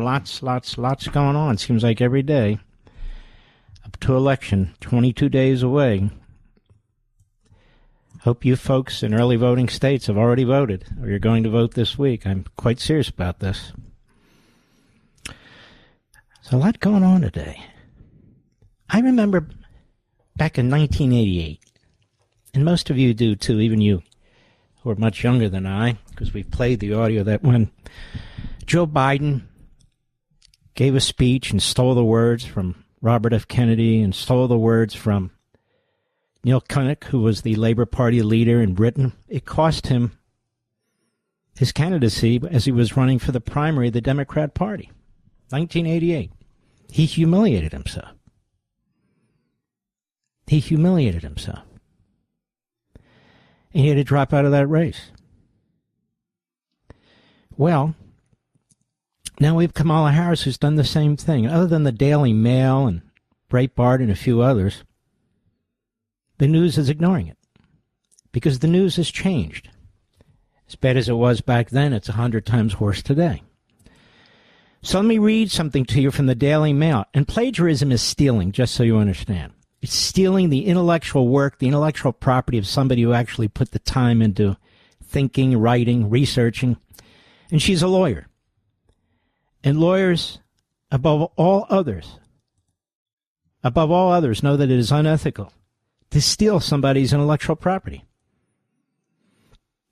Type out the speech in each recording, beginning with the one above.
Lots going on. Seems like every day. Up to election, 22 days away. Hope you folks in early voting states have already voted, or you're going to vote this week. I'm quite serious about this. There's a lot going on today. I remember back in 1988, and most of you do too, even you who are much younger than I, because we've played the audio, that when Joe Biden gave a speech and stole the words from Robert F. Kennedy and stole the words from Neil Kinnock, who was the Labour Party leader in Britain. It cost him his candidacy as he was running for the primary of the Democrat Party. 1988. He humiliated himself. He humiliated himself. And he had to drop out of that race. Well, now we have Kamala Harris, who's done the same thing. Other than the Daily Mail and Breitbart and a few others, the news is ignoring it because the news has changed. As bad as it was back then, it's 100 times worse today. So let me read something to you from the Daily Mail. And plagiarism is stealing, just so you understand. It's stealing the intellectual work, the intellectual property of somebody who actually put the time into thinking, writing, researching. And she's a lawyer. And lawyers, above all others, know that it is unethical to steal somebody's intellectual property.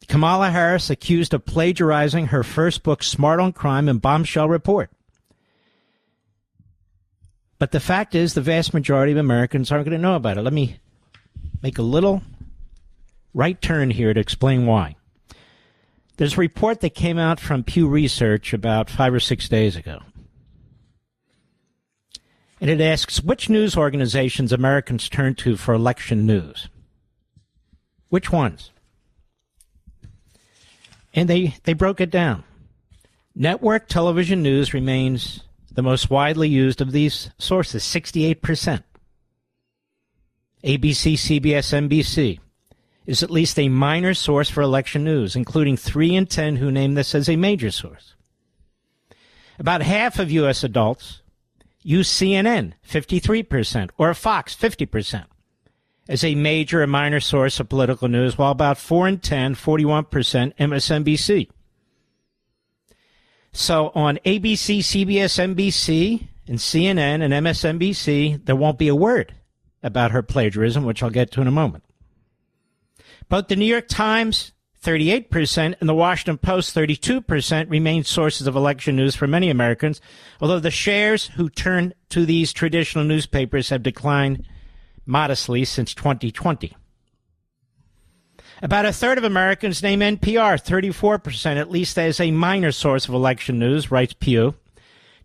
Kamala Harris accused of plagiarizing her first book, Smart on Crime, and Bombshell Report. But the fact is, the vast majority of Americans aren't going to know about it. Let me make a little right turn here to explain why. There's a report that came out from Pew Research about 5 or 6 days ago. And it asks which news organizations Americans turn to for election news. Which ones? And they broke it down. Network television news remains the most widely used of these sources, 68%. ABC, CBS, NBC is at least a minor source for election news, including 3 in 10 who name this as a major source. About half of U.S. adults use CNN, 53%, or Fox, 50%, as a major or minor source of political news, while about 4 in 10, 41%, MSNBC. So on ABC, CBS, NBC, and CNN and MSNBC, there won't be a word about her plagiarism, which I'll get to in a moment. Both the New York Times, 38%, and the Washington Post, 32%, remain sources of election news for many Americans, although the shares who turn to these traditional newspapers have declined modestly since 2020. About a third of Americans name NPR, 34%, at least as a minor source of election news, writes Pew.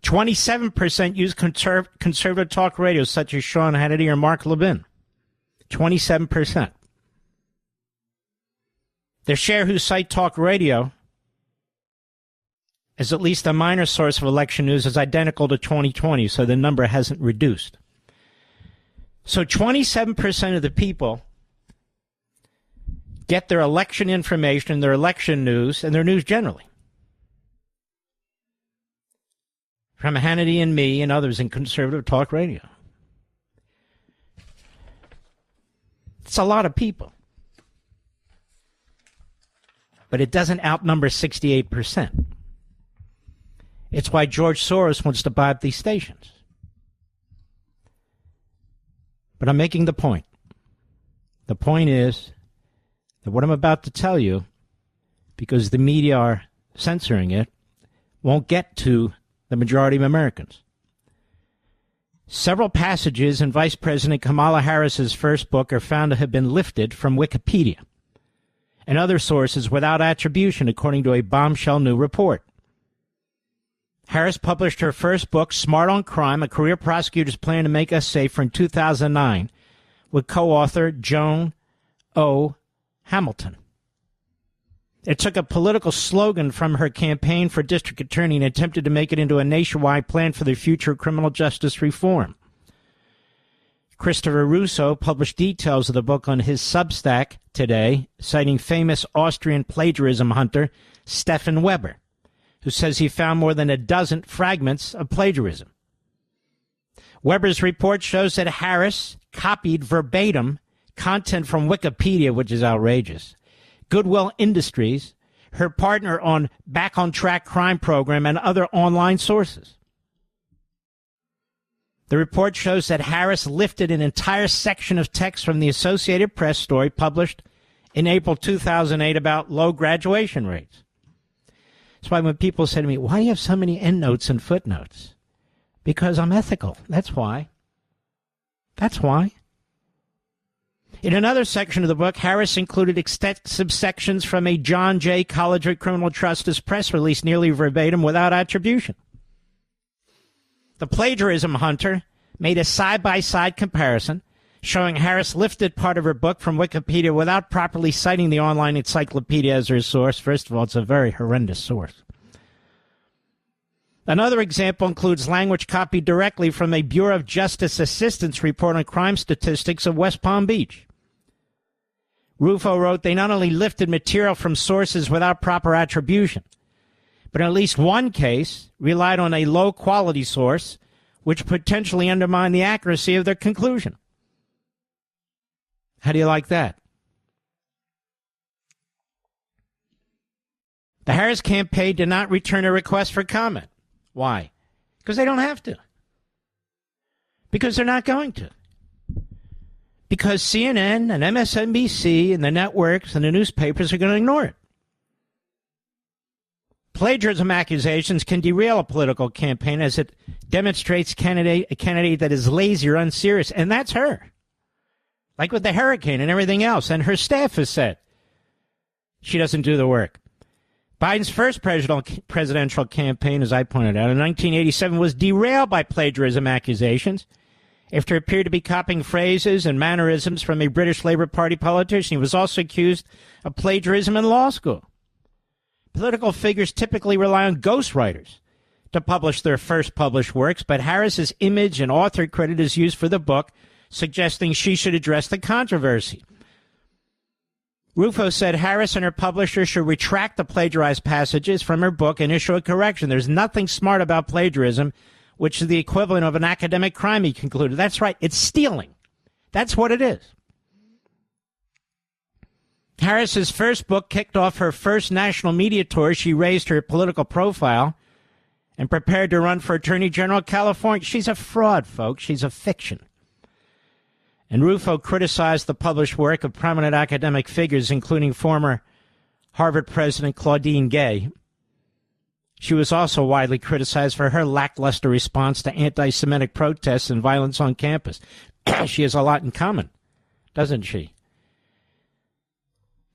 27% use conservative talk radio, such as Sean Hannity or Mark Levin. 27%. Their share who cite talk radio as at least a minor source of election news is identical to 2020, so the number hasn't reduced. So 27% of the people get their election information, their election news, and their news generally from Hannity and me and others in conservative talk radio. It's a lot of people. But it doesn't outnumber 68%. It's why George Soros wants to buy up these stations. But I'm making the point. The point is that what I'm about to tell you, because the media are censoring it, won't get to the majority of Americans. Several passages in Vice President Kamala Harris's first book are found to have been lifted from Wikipedia and other sources without attribution, according to a bombshell new report. Harris published her first book, Smart on Crime, A Career Prosecutor's Plan to Make Us Safer, in 2009, with co-author Joan O. Hamilton. It took a political slogan from her campaign for district attorney and attempted to make it into a nationwide plan for the future of criminal justice reform. Christopher Russo published details of the book on his Substack today, citing famous Austrian plagiarism hunter Stefan Weber, who says he found more than a dozen fragments of plagiarism. Weber's report shows that Harris copied verbatim content from Wikipedia, which is outrageous, Goodwill Industries, her partner on Back on Track crime program, and other online sources. The report shows that Harris lifted an entire section of text from the Associated Press story published in April 2008 about low graduation rates. That's why when people say to me, why do you have so many endnotes and footnotes? Because I'm ethical. That's why. That's why. In another section of the book, Harris included extensive sections from a John Jay College of Criminal Justice press release, nearly verbatim, without attribution. The plagiarism hunter made a side-by-side comparison showing Harris lifted part of her book from Wikipedia without properly citing the online encyclopedia as her source. First of all, it's a very horrendous source. Another example includes language copied directly from a Bureau of Justice Assistance report on crime statistics of West Palm Beach. Rufo wrote they not only lifted material from sources without proper attribution, but in at least one case relied on a low-quality source, which potentially undermined the accuracy of their conclusion. How do you like that? The Harris campaign did not return a request for comment. Why? Because they don't have to. Because they're not going to. Because CNN and MSNBC and the networks and the newspapers are going to ignore it. Plagiarism accusations can derail a political campaign as it demonstrates a candidate that is lazy or unserious, and that's her. Like with the hurricane and everything else, and her staff has said she doesn't do the work. Biden's first presidential campaign, as I pointed out, in 1987 was derailed by plagiarism accusations after it appeared to be copying phrases and mannerisms from a British Labour Party politician. He was also accused of plagiarism in law school. Political figures typically rely on ghostwriters to publish their first published works, but Harris's image and author credit is used for the book, suggesting she should address the controversy. Rufo said Harris and her publisher should retract the plagiarized passages from her book and issue a correction. There's nothing smart about plagiarism, which is the equivalent of an academic crime, he concluded. That's right, it's stealing. That's what it is. Harris's first book kicked off her first national media tour. She raised her political profile and prepared to run for Attorney General of California. She's a fraud, folks. She's a fiction. And Rufo criticized the published work of prominent academic figures, including former Harvard President Claudine Gay. She was also widely criticized for her lackluster response to anti-Semitic protests and violence on campus. She has a lot in common, doesn't she?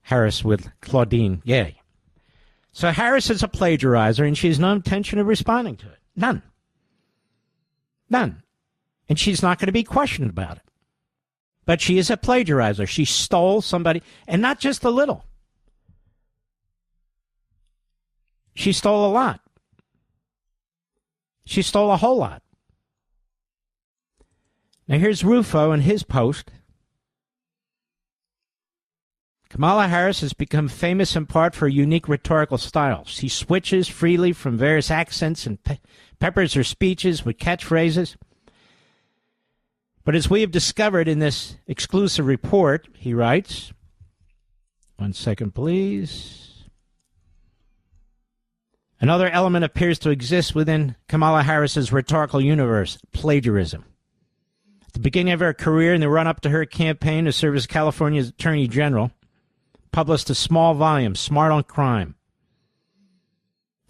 Harris with Claudine Gay. So Harris is a plagiarizer, and she has no intention of responding to it. None. None. And she's not going to be questioned about it. But she is a plagiarizer. She stole somebody, and not just a little. She stole a lot. She stole a whole lot. Now here's Rufo in his post. Kamala Harris has become famous in part for a unique rhetorical style. She switches freely from various accents and peppers her speeches with catchphrases. But as we have discovered in this exclusive report, he writes, one second, please. Another element appears to exist within Kamala Harris's rhetorical universe, plagiarism. At the beginning of her career, in the run-up to her campaign to serve as California's Attorney General, published a small volume, Smart on Crime.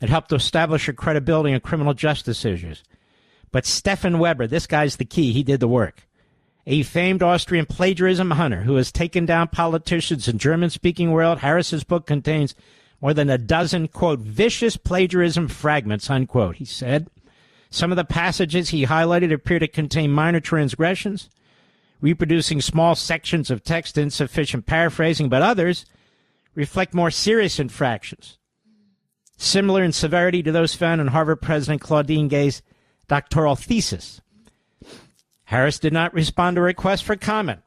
It helped to establish her credibility on criminal justice issues. But Stefan Weber, this guy's the key, he did the work. A famed Austrian plagiarism hunter who has taken down politicians in the German-speaking world. Harris's book contains more than a dozen, quote, vicious plagiarism fragments, unquote, he said. Some of the passages he highlighted appear to contain minor transgressions, reproducing small sections of text, insufficient paraphrasing, but others reflect more serious infractions, similar in severity to those found in Harvard President Claudine Gay's doctoral thesis. Harris did not respond to a request for comment.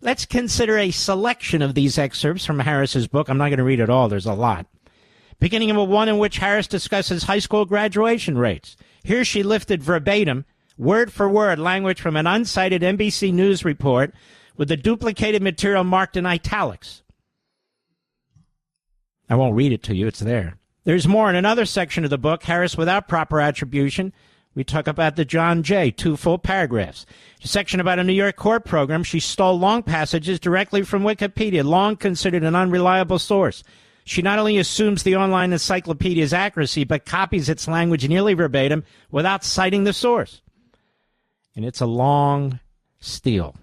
Let's consider a selection of these excerpts from Harris's book. I'm not going to read it all. There's a lot. beginning with one in which Harris discusses high school graduation rates. Here she lifted verbatim, word for word, language from an uncited NBC News report with the duplicated material marked in italics. I won't read it to you. It's there. There's more in another section of the book, Harris Without Proper Attribution. We talk about the John Jay, 2 full paragraphs. A section about a New York court program. She stole long passages directly from Wikipedia, long considered an unreliable source. She not only assumes the online encyclopedia's accuracy, but copies its language nearly verbatim without citing the source. And it's a long steal.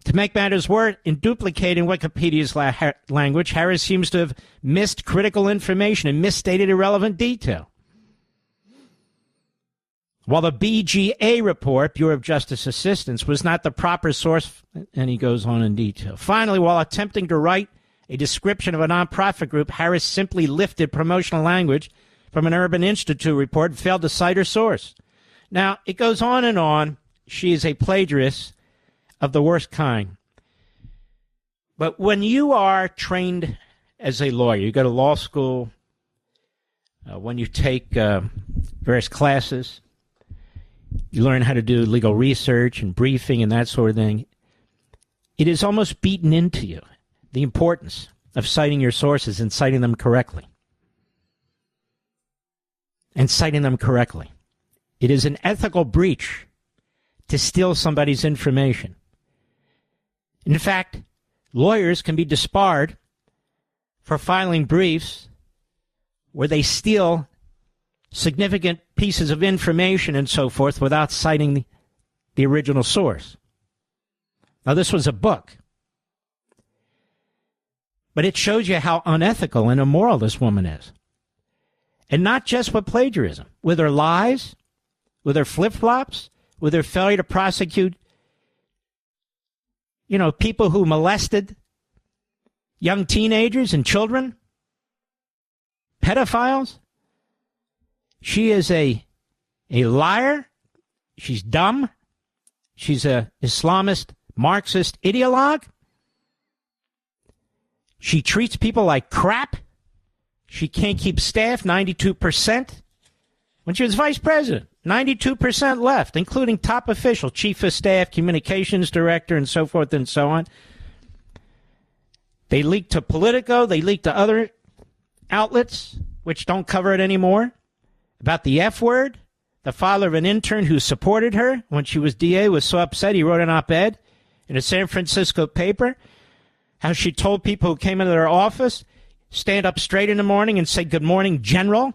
To make matters worse, in duplicating Wikipedia's language, Harris seems to have missed critical information and misstated irrelevant detail. While the BGA report, Bureau of Justice Assistance, was not the proper source, and he goes on in detail. Finally, while attempting to write a description of a nonprofit group, Harris simply lifted promotional language from an Urban Institute report and failed to cite her source. Now, it goes on and on. She is a plagiarist of the worst kind. But when you are trained as a lawyer, you go to law school, when you take various classes, you learn how to do legal research and briefing and that sort of thing, it is almost beaten into you, the importance of citing your sources and citing them correctly. And citing them correctly. It is an ethical breach to steal somebody's information. In fact, lawyers can be disbarred for filing briefs where they steal significant pieces of information and so forth without citing the original source. Now, this was a book. But it shows you how unethical and immoral this woman is. And not just with plagiarism, with her lies, with her flip-flops, with her failure to prosecute people who molested young teenagers and children, pedophiles. She is a liar. She's dumb. She's a Islamist, Marxist ideologue. She treats people like crap. She can't keep staff, 92%. When she was vice president, 92% left, including top official, chief of staff, communications director, and so forth and so on. They leaked to Politico. They leaked to other outlets, which don't cover it anymore, about the F word. The father of an intern who supported her when she was DA was so upset he wrote an op-ed in a San Francisco paper, how she told people who came into their office, stand up straight in the morning and say, "Good morning, General,"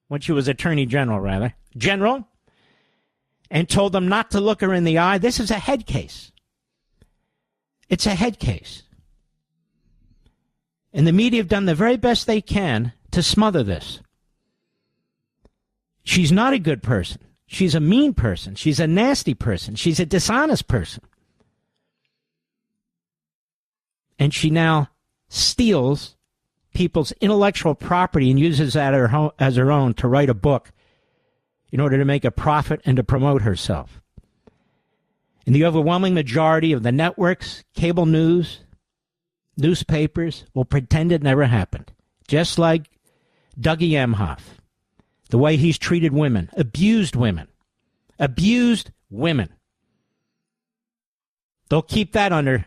when she was Attorney General, rather. General. And told them not to look her in the eye. This is a head case. It's a head case. And the media have done the very best they can to smother this. She's not a good person. She's a mean person. She's a nasty person. She's a dishonest person. And she now steals people's intellectual property and uses that as her own to write a book in order to make a profit and to promote herself. And the overwhelming majority of the networks, cable news, newspapers will pretend it never happened. Just like Dougie Emhoff, the way he's treated women, abused women. They'll keep that under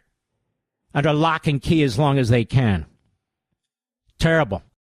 lock and key as long as they can. Terrible.